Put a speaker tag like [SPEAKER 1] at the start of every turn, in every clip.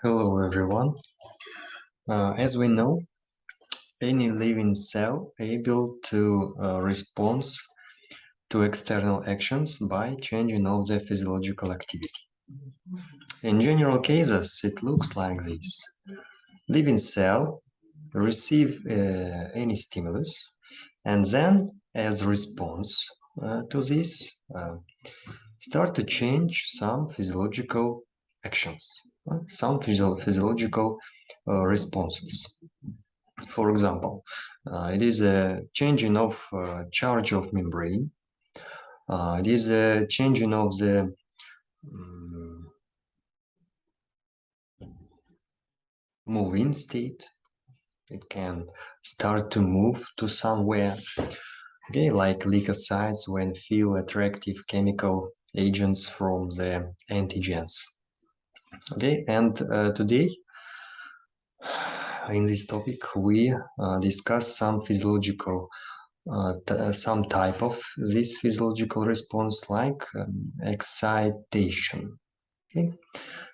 [SPEAKER 1] Hello everyone. As we know, any living cell able to respond to external actions by changing of the physiological activity. In general cases, it looks like this. Living cell receive any stimulus and then as response to this start to change some physiological actions, some physiological responses. For example, it is a changing of charge of membrane. It is a changing of the moving state. It can start to move to somewhere, okay, like leukocytes when feel attractive chemical agents from the antigens. Okay, and today in this topic we discuss some physiological some type of this physiological response like excitation. Okay,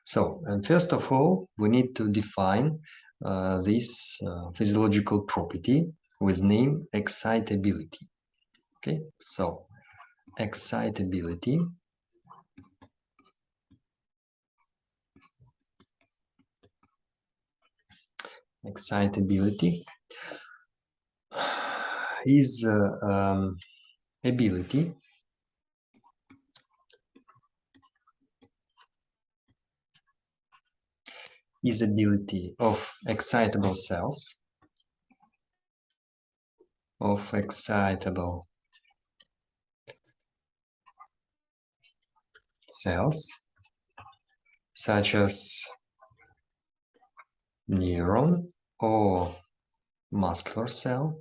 [SPEAKER 1] so first of all we need to define this physiological property with name excitability. Okay, so excitability is ability of excitable cells such as neuron or muscular cell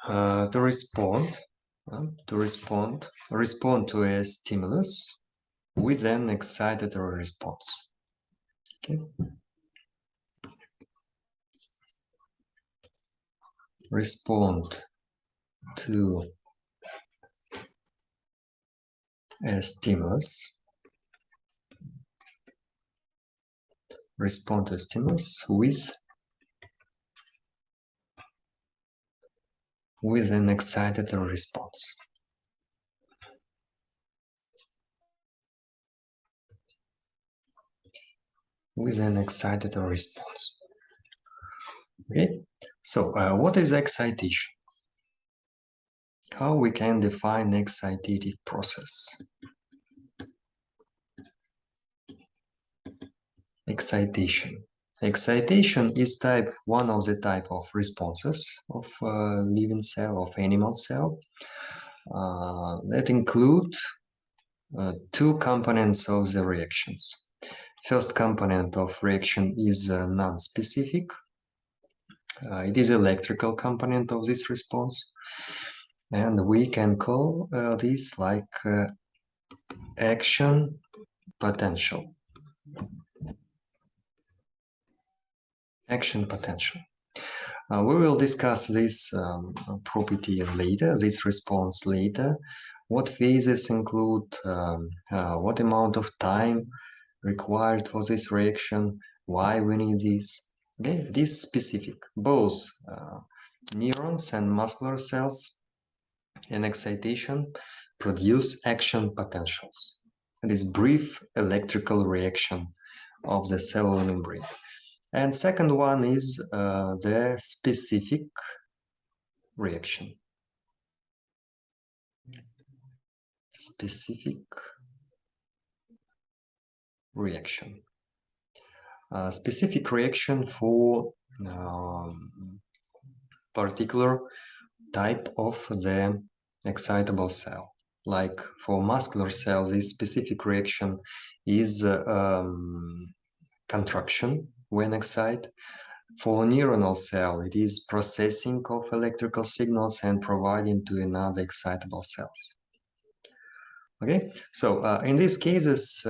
[SPEAKER 1] to respond to a stimulus with an excitatory response. Okay. Respond to a stimulus. Respond to a stimulus with an excitatory response. With an excitatory response. Okay, so what is excitation? How we can define excitative process? Excitation. Excitation is one of the type of responses of living cell, of animal cell, that include two components of the reactions. First component of reaction is non-specific. It is electrical component of this response, and we can call this like action potential. Action potential. We will discuss this property later, this response later. What phases include, what amount of time required for this reaction, why we need this. Okay, this specific, both neurons and muscular cells in excitation produce action potentials. This brief electrical reaction of the cellular membrane. And second one is the specific reaction. Specific reaction. Specific reaction for particular type of the excitable cell. Like for muscular cells, this specific reaction is contraction when excited. For neuronal cell, it is processing of electrical signals and providing to another excitable cells. Okay, so in these cases,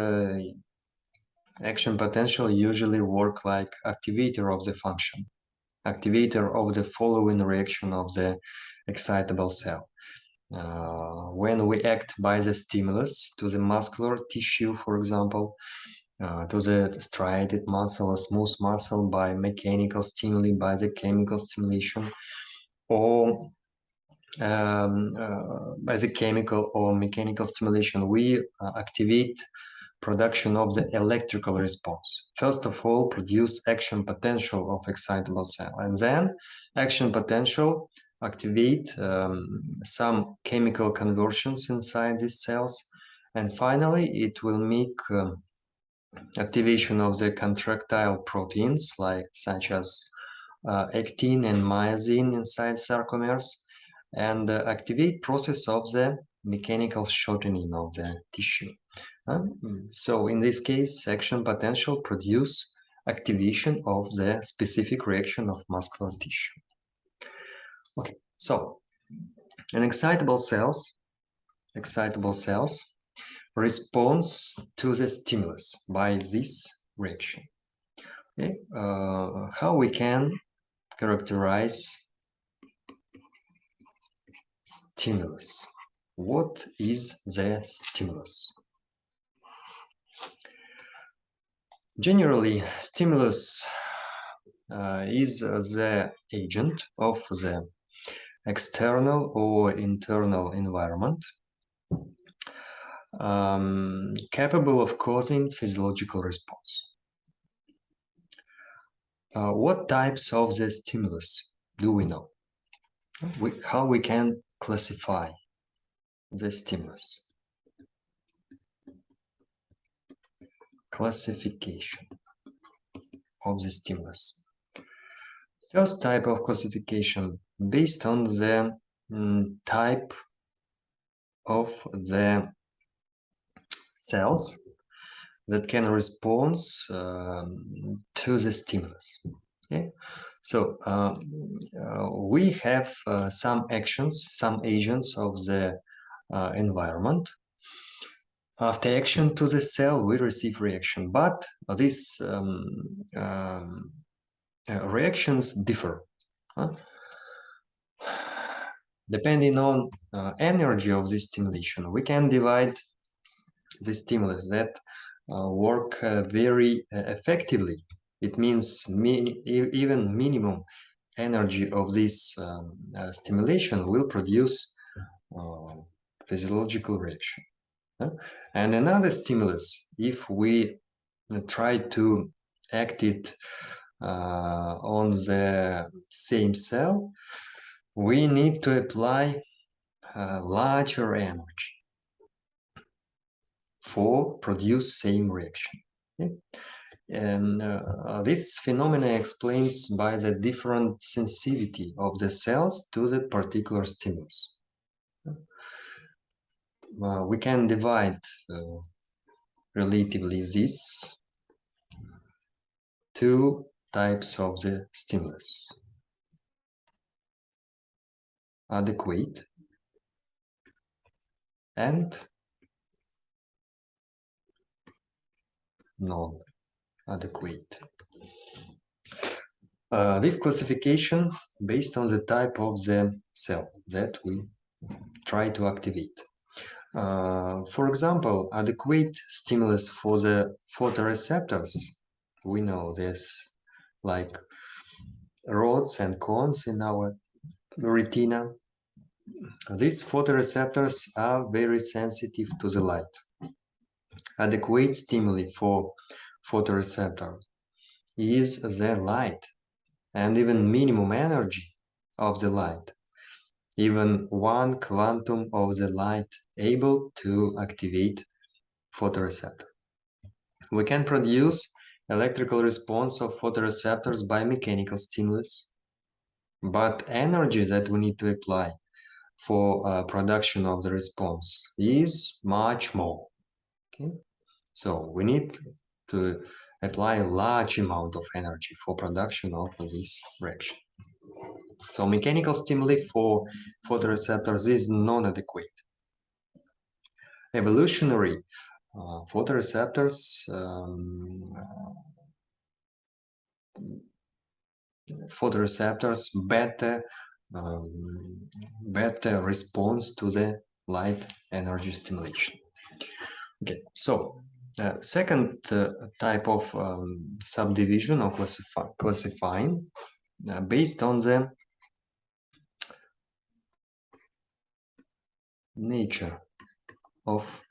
[SPEAKER 1] action potential usually work like activator of the function, activator of the following reaction of the excitable cell. when we act by the stimulus to the muscular tissue, for example, to the striated muscle or smooth muscle by mechanical stimuli, by the chemical stimulation, or by the chemical or mechanical stimulation, we activate production of the electrical response. First of all, produce action potential of excitable cell, and then action potential activate some chemical conversions inside these cells, and finally it will make activation of the contractile proteins such as actin and myosin inside sarcomeres, and activate process of the mechanical shortening of the tissue. So in this case, action potential produce activation of the specific reaction of muscular tissue. Okay, so an excitable cells responds to the stimulus by this reaction. Okay, how we can characterize stimulus? What is the stimulus? Generally, stimulus is the agent of the external or internal environment capable of causing physiological response. What types of the stimulus do we know? How we can classify the stimulus? Classification of the stimulus. First type of classification based on the type of the cells that can respond to the stimulus. Okay, so we have some actions, some agents of the environment. After action to the cell, we receive reaction, but these reactions differ. Depending on energy of this stimulation, we can divide the stimulus that work very effectively. It means even minimum energy of this stimulation will produce physiological reaction. And another stimulus, if we try to act it on the same cell, we need to apply larger energy for produce same reaction. Okay? And this phenomena explains by the different sensitivity of the cells to the particular stimulus. We can divide relatively these two types of the stimulus: adequate and non-adequate. This classification based on the type of the cell that we try to activate. For example, adequate stimulus for the photoreceptors, we know this like rods and cones in our retina. These photoreceptors are very sensitive to the light. Adequate stimuli for photoreceptors is the light and even minimum energy of the light. Even 1 quantum of the light able to activate photoreceptor. We can produce electrical response of photoreceptors by mechanical stimulus, but energy that we need to apply for production of the response is much more. Okay? So we need to apply a large amount of energy for production of this reaction. So mechanical stimuli for photoreceptors is non-adequate. Evolutionary photoreceptors beta better response to the light energy stimulation. Okay, so second type of subdivision or classifying based on the nature of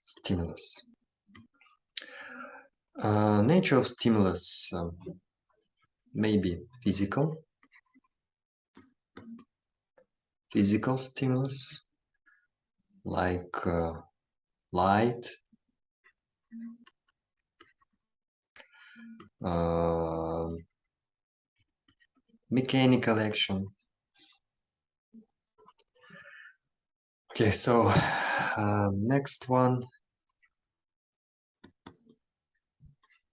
[SPEAKER 1] stimulus. Nature of stimulus may be physical stimulus like light, mechanical action. Okay, so next one,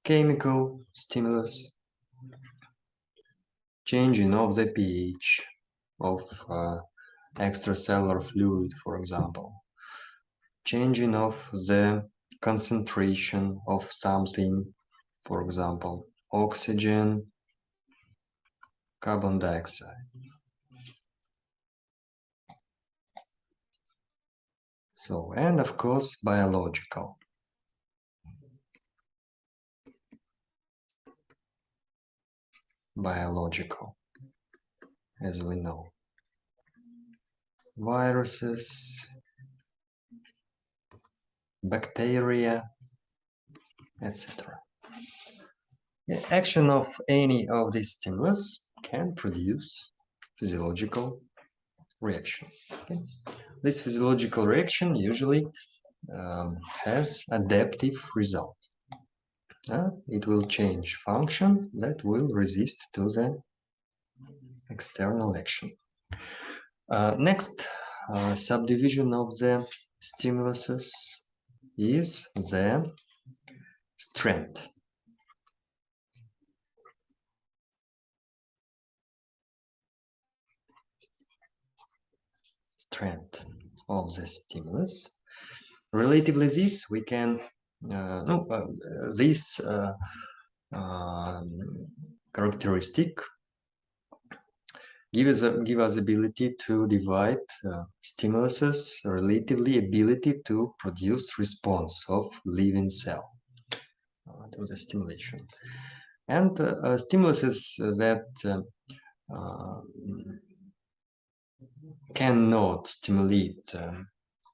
[SPEAKER 1] chemical stimulus, changing of the pH of extracellular fluid, for example, changing of the concentration of something, for example, oxygen, carbon dioxide. So, and of course, biological. Biological, as we know. Viruses, bacteria, etc. The action of any of these stimulus can produce physiological reaction. Okay? This physiological reaction usually has adaptive result. It will change function that will resist to the external action. Next subdivision of the stimuluses is the strength. Strength of the stimulus. Relatively this we can this characteristic give us ability to divide stimuluses relatively ability to produce response of living cell to the stimulation, and stimuluses that cannot stimulate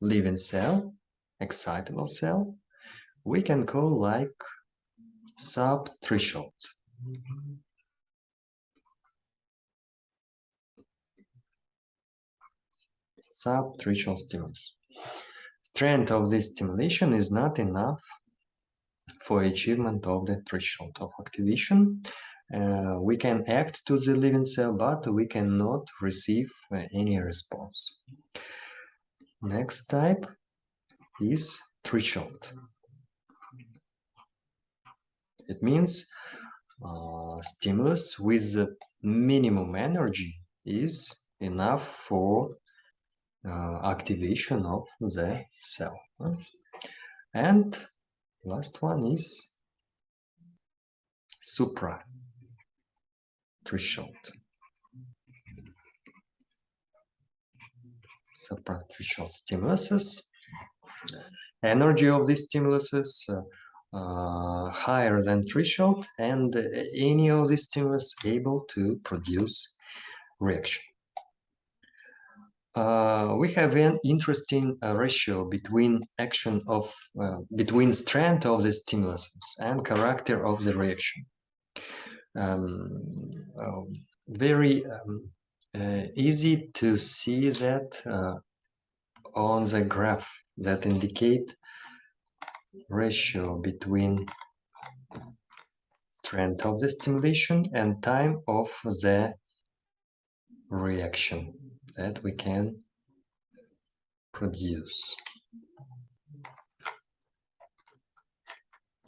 [SPEAKER 1] living cell, excitable cell, we can call like sub-threshold. Sub-threshold stimulus. Strength of this stimulation is not enough for achievement of the threshold of activation. We can act to the living cell, but we cannot receive any response. Next type is threshold. It means stimulus with minimum energy is enough for activation of the cell. And last one is supra threshold. Supra threshold stimuluses. Energy of these stimuluses higher than threshold, and any of these stimulus able to produce reaction. We have an interesting ratio between action of between strength of the stimuluses and character of the reaction. Very easy to see that on the graph that indicate ratio between strength of the stimulation and time of the reaction that we can produce.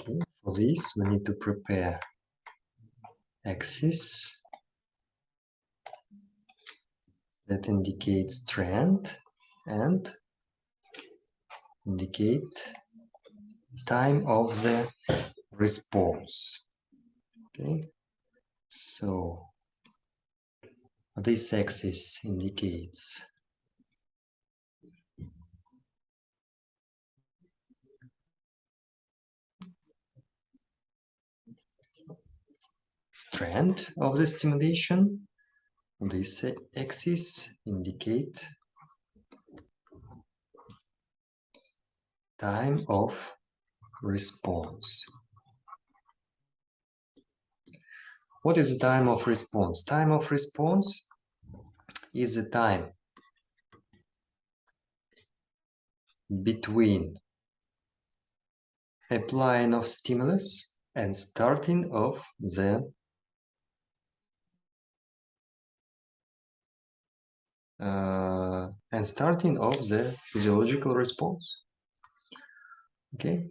[SPEAKER 1] Okay. For this, we need to prepare axis that indicates strength and indicate time of the response. Okay, so This axis indicates strength of the stimulation. This axis indicates time of response. What is the time of response? Time of response is the time between applying of stimulus and starting of the physiological response. Okay,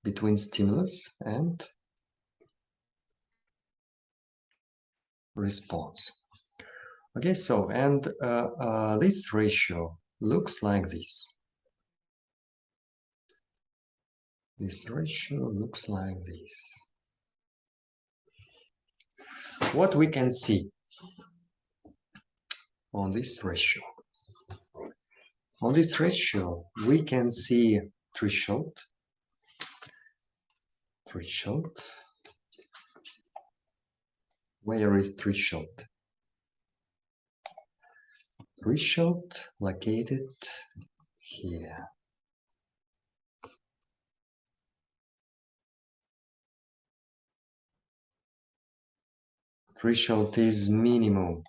[SPEAKER 1] between stimulus and response. Okay, so and this ratio looks like this. This ratio looks like this. What we can see on this ratio? On this ratio, we can see threshold. Where is threshold? Threshold located here. Threshold is minimum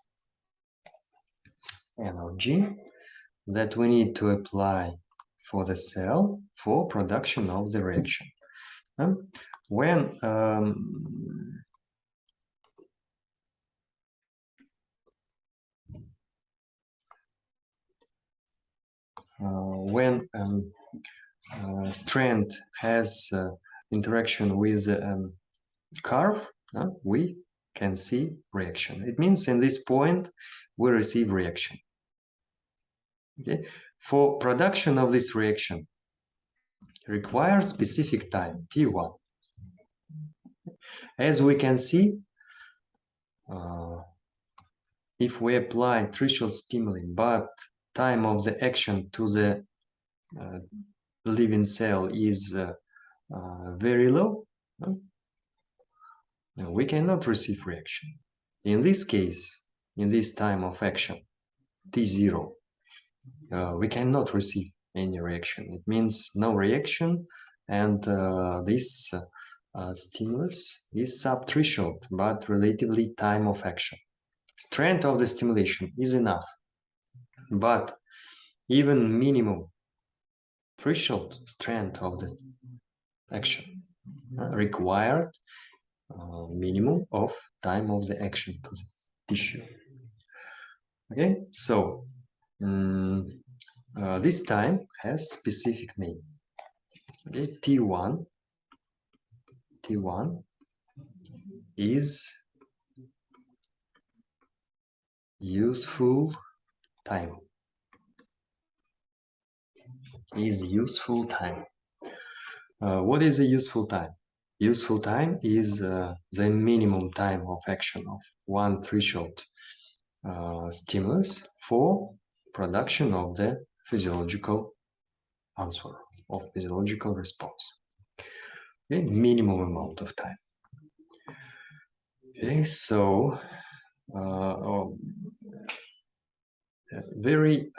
[SPEAKER 1] energy that we need to apply for the cell for production of the reaction. When strength has interaction with curve, we can see reaction. It means in this point we receive reaction. Okay, for production of this reaction requires specific time t1. As we can see, if we apply threshold stimuli but time of the action to the living cell is very low, we cannot receive reaction. In this case, in this time of action, t0, we cannot receive any reaction. It means no reaction, and this stimulus is sub-threshold, but relatively time of action. Strength of the stimulation is enough, but even minimum threshold strength of the action required minimum of time of the action to the tissue. Okay, so this time has specific name. Okay, T1 is useful time. What is a useful time? Useful time is the minimum time of action of one threshold stimulus for production of the physiological answer, of physiological response. Okay, minimum amount of time. Okay, so very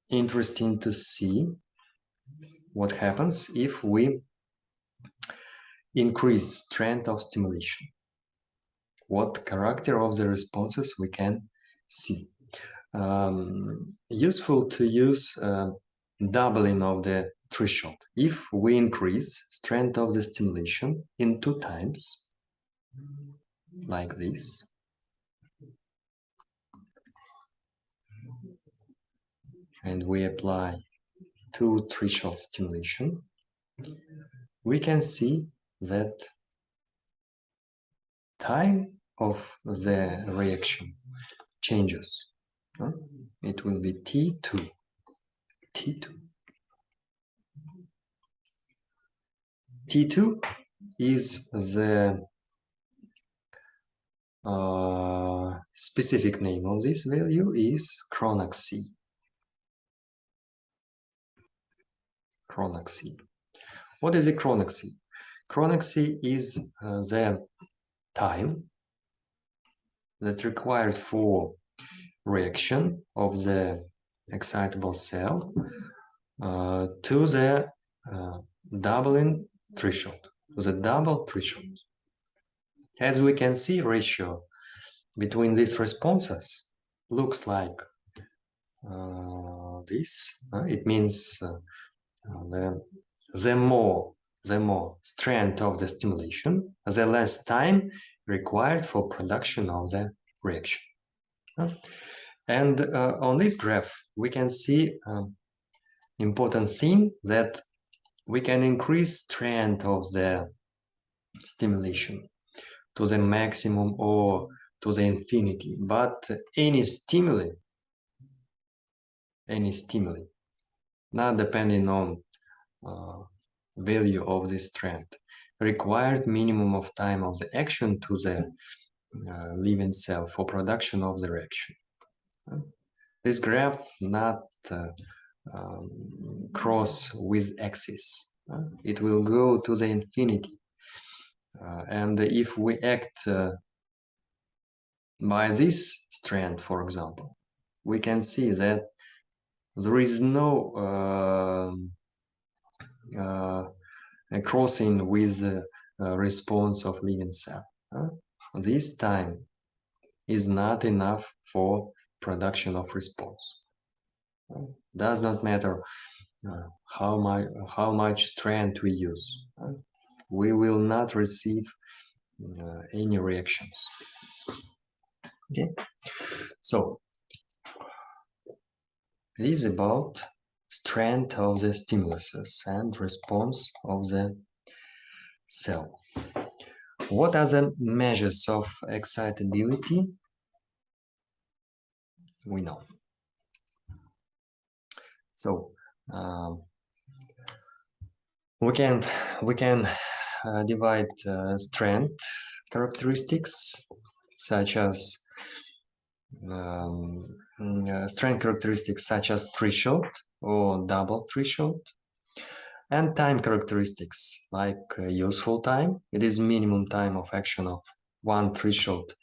[SPEAKER 1] interesting to see what happens if we increase strength of stimulation. What character of the responses we can see. Useful to use doubling of the threshold. If we increase strength of the stimulation in 2 times, like this, and we apply 2 threshold stimulation, we can see that time of the reaction changes. It will be T2. T2 is the specific name of this value is Cronach C. Cronach C. What is a Cronach C? Cronach C is the time that required for reaction of the excitable cell to the doubling threshold, to the double threshold. As we can see, ratio between these responses looks like this. It means the more strength of the stimulation, the less time required for production of the reaction. And on this graph, we can see important thing that we can increase strength of the stimulation to the maximum or to the infinity, but any stimuli, not depending on value of this strength, required minimum of time of the action to the living cell for production of the reaction. This graph not cross with axis. It will go to the infinity. And if we act by this strength, for example, we can see that there is no crossing with the response of living cell. This time is not enough for production of response. Does not matter how much strength we use. We will not receive any reactions. Okay, so it is about strength of the stimuluses and response of the cell. What are the measures of excitability? We know. So we can divide strength characteristics such as threshold or double threshold, and time characteristics like useful time. It is minimum time of action of one threshold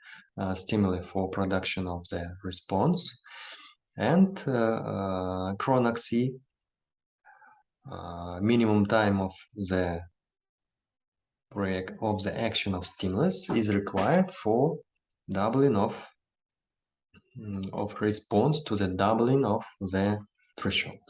[SPEAKER 1] stimuli for production of the response, and Cronach C, minimum time of the action of stimulus is required for doubling of response to the doubling of the threshold.